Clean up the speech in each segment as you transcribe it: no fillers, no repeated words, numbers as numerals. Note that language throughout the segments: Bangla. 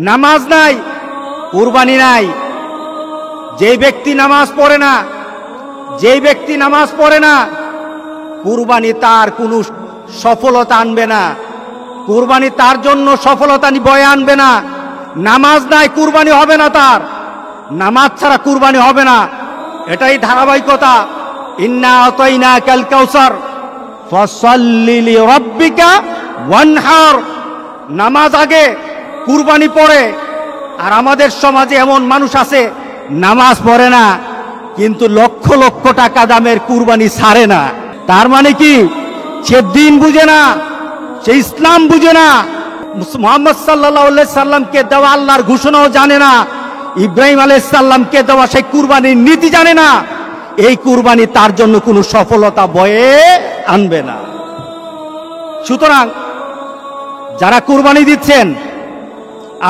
নামাজ নাই, কুরবানি নাই। যেই ব্যক্তি নামাজ পড়ে না, যেই ব্যক্তি নামাজ পড়ে না, কুরবানি তার কোনো সফলতা আনবে না, কুরবানি তার জন্য সফলতা বয়ে আনবে না। নামাজ নাই, কুরবানি হবে না তার, নামাজ ছাড়া কুরবানি হবে না। এটাই ধারাবাহিকতা। ইন্না আতাইনাকাল কাউসার ফাসাল্লি লিরাব্বিকা ওয়ানহার। নামাজ আগে, কুরবানি পরে। আর আমাদের সমাজে এমন মানুষ আছে নামাজ পড়ে না, কিন্তু লক্ষ লক্ষ টাকা দামের কুরবানি ছাড়ে না। তার মানে কি? সে দিন বুঝে না, সে ইসলাম বুঝে না, মুহাম্মদ সাল্লাল্লাহু আলাইহি সাল্লামকে দেওয়া আল্লাহর ঘোষণাও জানে না, ইব্রাহিম আলাইহিস সালামকে দেওয়া সেই কুরবানির নীতি জানে না। এই কুরবানি তার জন্য কোনো সফলতা বয়ে আনবে না। সুতরাং যারা কুরবানি দিচ্ছেন,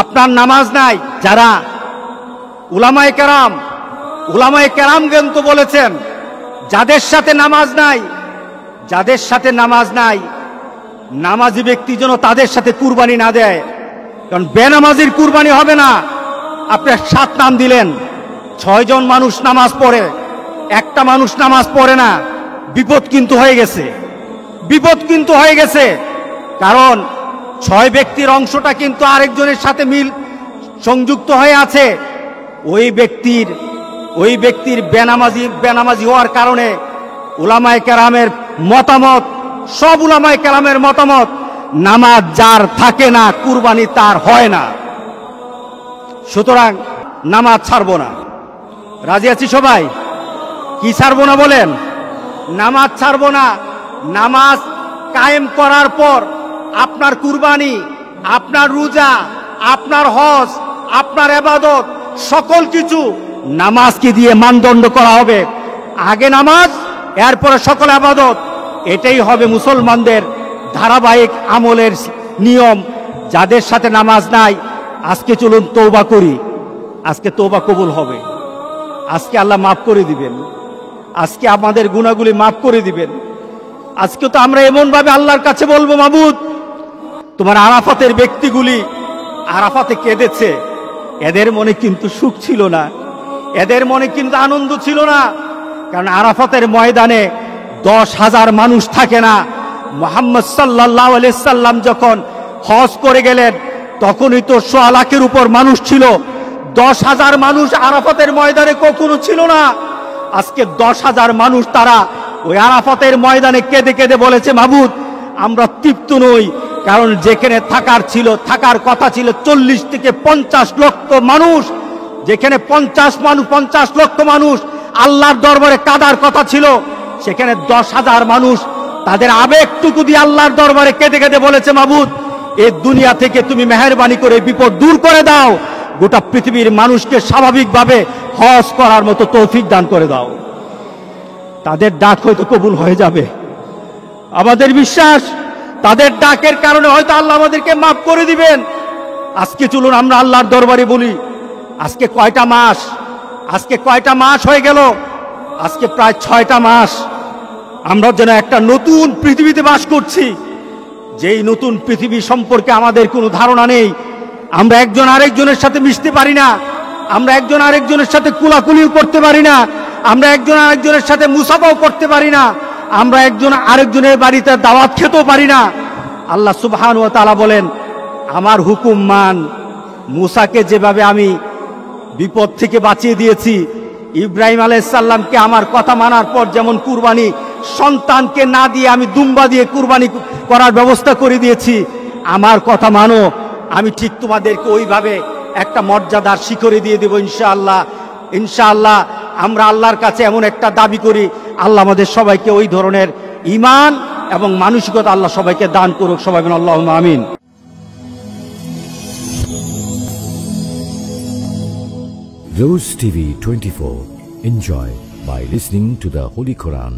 আপনার নামাজ নাই, যারা উলামায়ে কেরাম কিন্তু বলেছেন যাদের সাথে নামাজ নাই, যাদের সাথে নামাজ নাই, নামাজি ব্যক্তি যেন তাদের সাথে কুরবানি না দেয়। কারণ বেনামাজির কুরবানি হবে না। আপনি 7 নাম দিলেন, 6 জন মানুষ নামাজ পড়ে, একটা মানুষ নামাজ পড়ে না, বিপদ কিন্তু হয়ে গেছে, বিপদ কিন্তু হয়ে গেছে। কারণ 6 ব্যক্তির অংশটা কিন্তু আরেকজনের সাথে সংযুক্ত হয়ে আছে। ওই ব্যক্তির বেনামাজি হওয়ার কারণে উলামায়ে কেরামের মতামত, সব উলামায়ে কেরামের মতামত, নামাজ যার থাকে না কুরবানি তার হয় না। সুতরাং নামাজ ছাড়বো না। রাজি আছি সবাই? কি ছাড়বো না বলেন? নামাজ ছাড়বো না। নামাজ কায়েম করার পর আপনার কুরবানি, আপনার রোজা, আপনার হজ, আপনার ইবাদত, সকল কিছু নামাজকে দিয়ে মানদণ্ড করা হবে। আগে নামাজ, এরপরে সকল ইবাদত। এটাই হবে মুসলমানদের ধারাবাহিক আমলের নিয়ম। যাদের সাথে নামাজ নাই, আজকে চলুন তওবা করি। আজকে তওবা কবুল হবে, আজকে আল্লাহ মাফ করে দিবেন, আজকে আমাদের গুনাহগুলি মাফ করে দিবেন। আজকে তো আমরা এমন ভাবে আল্লাহর কাছে বলবো, মাবুদ তোমার আরাফাতের ব্যক্তিগুলি আরাফাতে কেঁদেছে, এদের মনে কিন্তু সুখ ছিল না, এদের মনে কিন্তু আনন্দ ছিল না। কারণ আরাফাতের ময়দানে 10,000 মানুষ থাকে না। মুহাম্মদ সাল্লাল্লাহু আলাইহি সাল্লাম যখন হজ করে গেলেন, তখনই তো 100 লাখের উপর মানুষ ছিল। 10,000 মানুষ আরাফাতের ময়দানে কখনো ছিল না। আজকে 10,000 মানুষ তারা ওই আরাফাতের ময়দানে কেঁদে কেঁদে বলেছে, মাবুদ আমরা তৃপ্ত নই। কারণ যেখানে থাকার কথা ছিল 40 থেকে 50 লক্ষ মানুষ, যেখানে 50 লক্ষ মানুষ আল্লাহর দরবারে কাঁদার কথা ছিল, সেখানে 10,000 মানুষ তাদের আবেগটুকু দিয়ে আল্লাহর দরবারে কেঁদে কেঁদে বলেছে, মাবুদ এই দুনিয়া থেকে তুমি মেহেরবানি করে বিপদ দূর করে দাও, গোটা পৃথিবীর মানুষকে স্বাভাবিকভাবে হজ করার মতো তৌফিক দান করে দাও। তাদের ডাক হয়তো কবুল হয়ে যাবে। আমাদের বিশ্বাস, তাদের ডাকের কারণে হয়তো আল্লাহ আমাদেরকে মাফ করে দিবেন। আজকে চলুন আমরা আল্লাহর দরবারে বলি, আজকে কয়টা মাস হয়ে গেল? আজকে প্রায় 6টা মাস। আমরা যেন একটা নতুন পৃথিবীতে বাস করছি, যেই নতুন পৃথিবী সম্পর্কে আমাদের কোনো ধারণা নেই। আমরা একজন আরেকজনের সাথে মিশতে পারি না, আমরা একজন আরেকজনের সাথে কুলাকুলিও করতে পারি না, আমরা একজন আরেকজনের সাথে মুসাফাও করতে পারি না, আমরা একজন আরেকজনের বাড়িতে দাওয়াত খেতেও পারি না। আল্লাহ সুবহানাহু ওয়া তাআলা বলেন, আমার হুকুম মান। মুসাকে যেভাবে আমি বিপদ থেকে বাঁচিয়ে দিয়েছি, ইব্রাহিম আলাইহিস সালামকে আমার কথা মানার পর যেমন কুরবানি সন্তানকে না দিয়ে আমি দুম্বা দিয়ে কুরবানি করার ব্যবস্থা করে দিয়েছি, আমার কথা মানো, আমি ঠিক তোমাদেরকে ওইভাবে একটা মর্যাদার শিখরে দিয়ে দেব ইনশাআল্লাহ। ইনশাআল্লাহ আমরা আল্লাহর কাছে এমন একটা দাবি করি, আল্লাহ আমাদের সবাইকে ওই ধরনের ঈমান এবং মানসিকতা আল্লাহ সবাইকে দান করুক। সবাই বলেন আল্লাহুম্মা আমিন। Rose TV 24. Enjoy by listening to the Holy Quran.